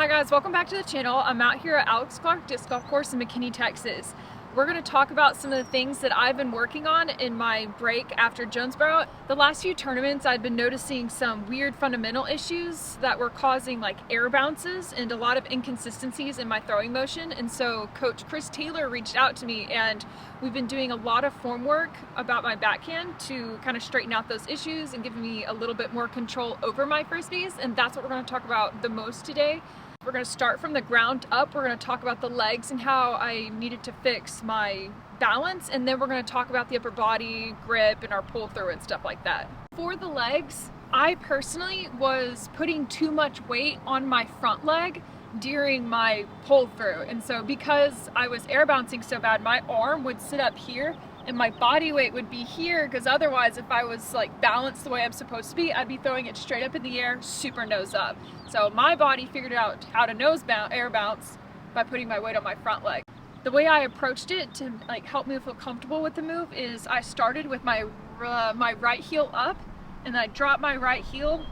Hi guys, welcome back to the channel. I'm out here at Alex Clark Disc Golf Course in McKinney, Texas. We're going to talk about some of the things that I've been working on in my break after Jonesboro. The last few tournaments I've been noticing some weird fundamental issues that were causing like air bounces and a lot of inconsistencies in my throwing motion, and so Coach Chris Taylor reached out to me and we've been doing a lot of form work about my backhand to kind of straighten out those issues and give me a little bit more control over my frisbees, and that's what we're going to talk about the most today. We're going to start from the ground up. We're going to talk about the legs and how I needed to fix my balance, and then we're going to talk about the upper body, grip, and our pull through and stuff like that. For the legs, I personally was putting too much weight on my front leg during my pull through, and so because I was air bouncing so bad, my arm would sit up here and my body weight would be here, because otherwise if I was like balanced the way I'm supposed to be, I'd be throwing it straight up in the air, super nose up. So my body figured out how to air bounce by putting my weight on my front leg. The way I approached it to like help me feel comfortable with the move is I started with my right heel up, and then I dropped my right heel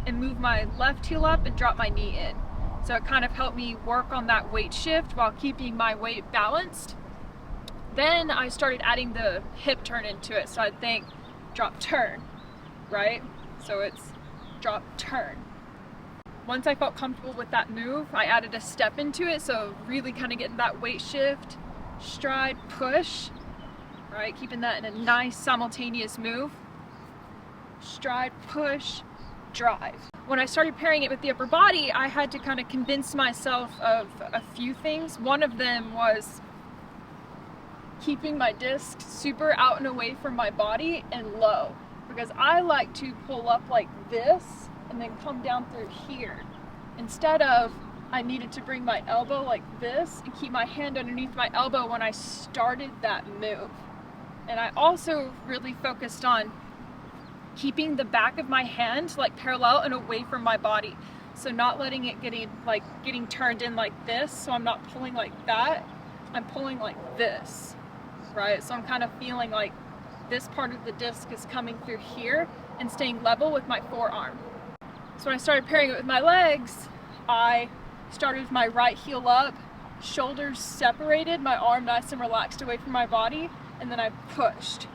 and moved my left heel up and dropped my knee in. So it kind of helped me work on that weight shift while keeping my weight balanced. Then I started adding the hip turn into it. So I'd think drop, turn, right? So it's drop, turn. Once I felt comfortable with that move, I added a step into it. So really kind of getting that weight shift, stride, push, right? Keeping that in a nice simultaneous move. Stride, push, drive. When I started pairing it with the upper body, I had to kind of convince myself of a few things. One of them was keeping my disc super out and away from my body and low, because I like to pull up like this and then come down through here, instead of I needed to bring my elbow like this and keep my hand underneath my elbow when I started that move. And I also really focused on keeping the back of my hand like parallel and away from my body, so not letting it getting turned in like this, so I'm not pulling like that, I'm pulling like this. Right? So I'm kind of feeling like this part of the disc is coming through here and staying level with my forearm. So when I started pairing it with my legs, I started with my right heel up, shoulders separated, my arm nice and relaxed away from my body, and then I pushed.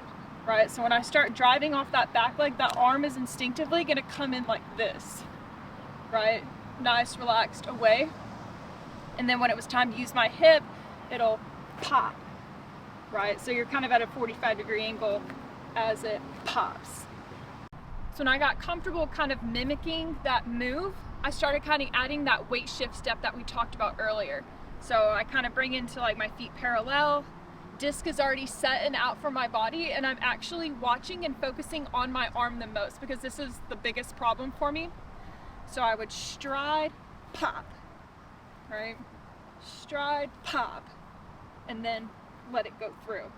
Right? So when I start driving off that back leg, that arm is instinctively going to come in like this. Right? Nice, relaxed, away. And then when it was time to use my hip, it'll pop. Right? So you're kind of at a 45-degree angle as it pops. So when I got comfortable kind of mimicking that move, I started kind of adding that weight shift step that we talked about earlier. So I kind of bring into like my feet parallel, disc is already set and out from my body, and I'm actually watching and focusing on my arm the most, because this is the biggest problem for me. So I would stride, pop, right? Stride, pop, and then let it go through.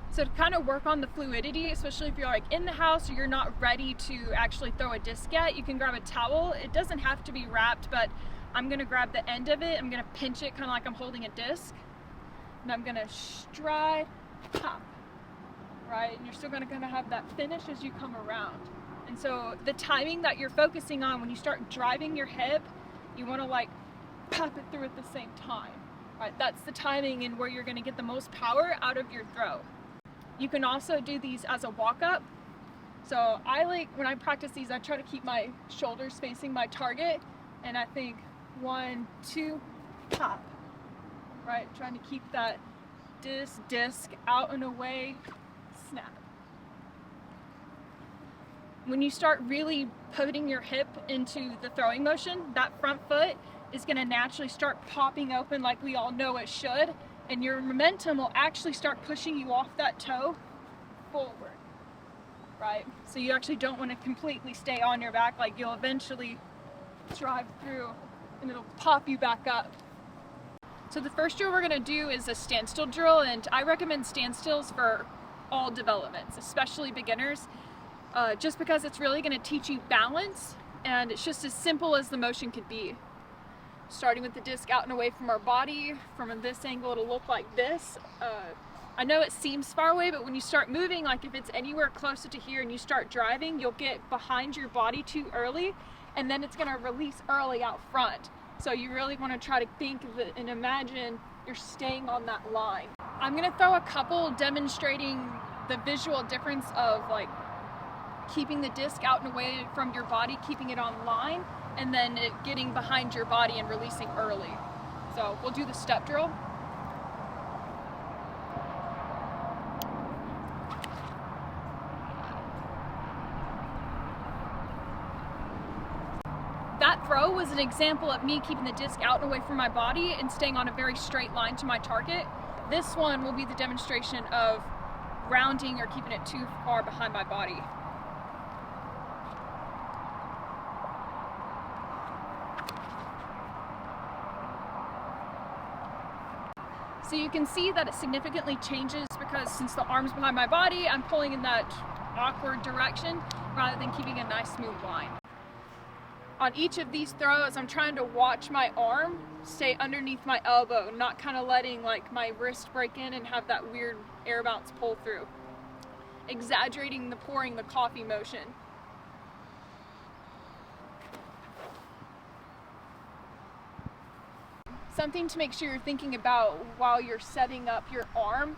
So to kind of work on the fluidity, especially if you're like in the house or you're not ready to actually throw a disc yet, you can grab a towel. It doesn't have to be wrapped, but I'm going to grab the end of it, I'm going to pinch it kind of like I'm holding a disc, and I'm going to stride, pop, right? And you're still going to have that finish as you come around. And so the timing that you're focusing on when you start driving your hip, you want to like pop it through at the same time. Right, that's the timing and where you're going to get the most power out of your throw. You can also do these as a walk-up. So when I practice these, I try to keep my shoulders facing my target, and I think 1, 2, pop. Right, trying to keep that disc out and away, snap. When you start really putting your hip into the throwing motion, that front foot is going to naturally start popping open like we all know it should, and your momentum will actually start pushing you off that toe forward, right? So you actually don't want to completely stay on your back, like you'll eventually drive through and it'll pop you back up. So the first drill we're going to do is a standstill drill, and I recommend standstills for all developments, especially beginners, just because it's really going to teach you balance, and it's just as simple as the motion could be. Starting with the disc out and away from our body. From this angle, it'll look like this. I know it seems far away, but when you start moving, like if it's anywhere closer to here and you start driving, you'll get behind your body too early, and then it's gonna release early out front. So you really want to try to think of it and imagine you're staying on that line. I'm going to throw a couple demonstrating the visual difference of like keeping the disc out and away from your body, keeping it on line, and then it getting behind your body and releasing early. So we'll do the step drill. That throw was an example of me keeping the disc out and away from my body and staying on a very straight line to my target. This one will be the demonstration of rounding or keeping it too far behind my body. So you can see that it significantly changes because since the arm's behind my body, I'm pulling in that awkward direction rather than keeping a nice smooth line. On each of these throws, I'm trying to watch my arm stay underneath my elbow, not kind of letting like my wrist break in and have that weird air bounce pull through. Exaggerating the pouring the coffee motion. Something to make sure you're thinking about while you're setting up your arm,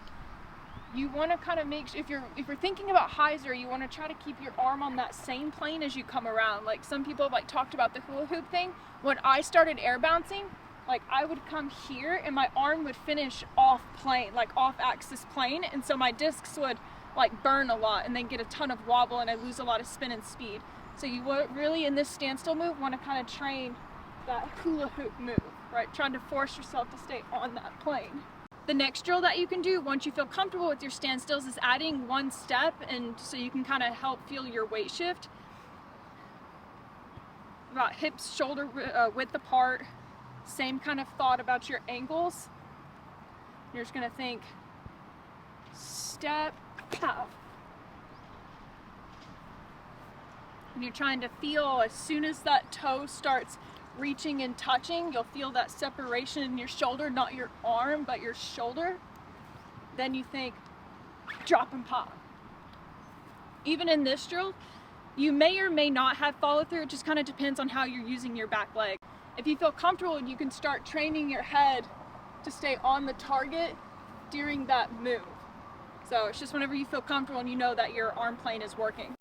you want to kind of make sure, if you're thinking about hyzer, you want to try to keep your arm on that same plane as you come around. Like some people have like talked about the hula hoop thing. When I started air bouncing, like I would come here and my arm would finish off plane, like off axis plane, and so my discs would like burn a lot and then get a ton of wobble and I lose a lot of spin and speed. So you really in this standstill move want to kind of train that hula hoop move, right? Trying to force yourself to stay on that plane. The next drill that you can do once you feel comfortable with your standstills is adding one step, and so you can kind of help feel your weight shift. About hips, shoulder width apart. Same kind of thought about your ankles. You're just gonna think step, pow. And you're trying to feel as soon as that toe starts reaching and touching, you'll feel that separation in your shoulder, not your arm, but your shoulder. Then you think, drop and pop. Even in this drill, you may or may not have follow through. It just kind of depends on how you're using your back leg. If you feel comfortable, you can start training your head to stay on the target during that move. So it's just whenever you feel comfortable and you know that your arm plane is working.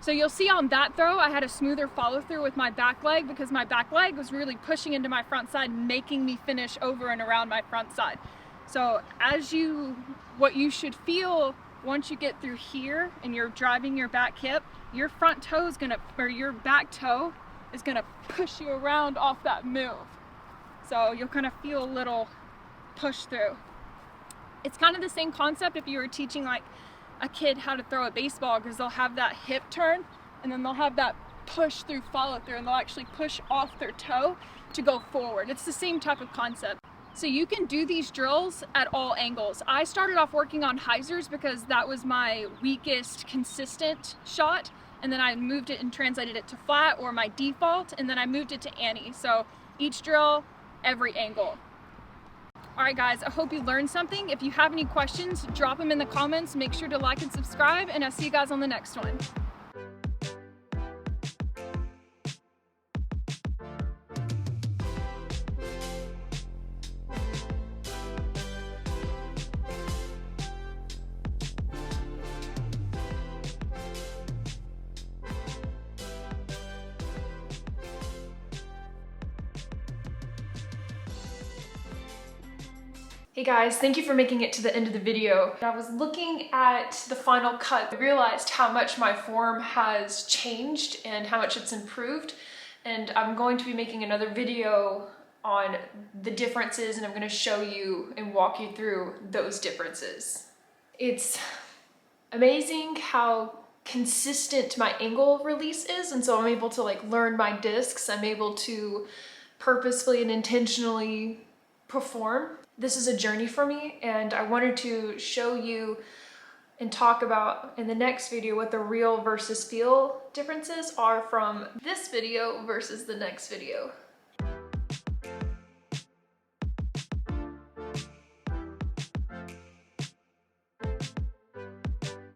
So you'll see on that throw, I had a smoother follow through with my back leg because my back leg was really pushing into my front side, making me finish over and around my front side. So what you should feel once you get through here and you're driving your back hip, your front toe is your back toe is gonna push you around off that move. So you'll kind of feel a little push through. It's kind of the same concept if you were teaching like a kid how to throw a baseball, because they'll have that hip turn and then they'll have that push through follow through and they'll actually push off their toe to go forward. It's the same type of concept. So you can do these drills at all angles. I started off working on hyzers because that was my weakest consistent shot, and then I moved it and translated it to flat or my default, and then I moved it to Annie. So each drill, every angle. Alright guys, I hope you learned something. If you have any questions, drop them in the comments. Make sure to like and subscribe, and I'll see you guys on the next one. Hey guys, thank you for making it to the end of the video. I was looking at the final cut. I realized how much my form has changed and how much it's improved. And I'm going to be making another video on the differences, and I'm going to show you and walk you through those differences. It's amazing how consistent my angle release is, and so I'm able to like learn my discs. I'm able to purposefully and intentionally perform. This is a journey for me, and I wanted to show you and talk about in the next video what the real versus feel differences are from this video versus the next video.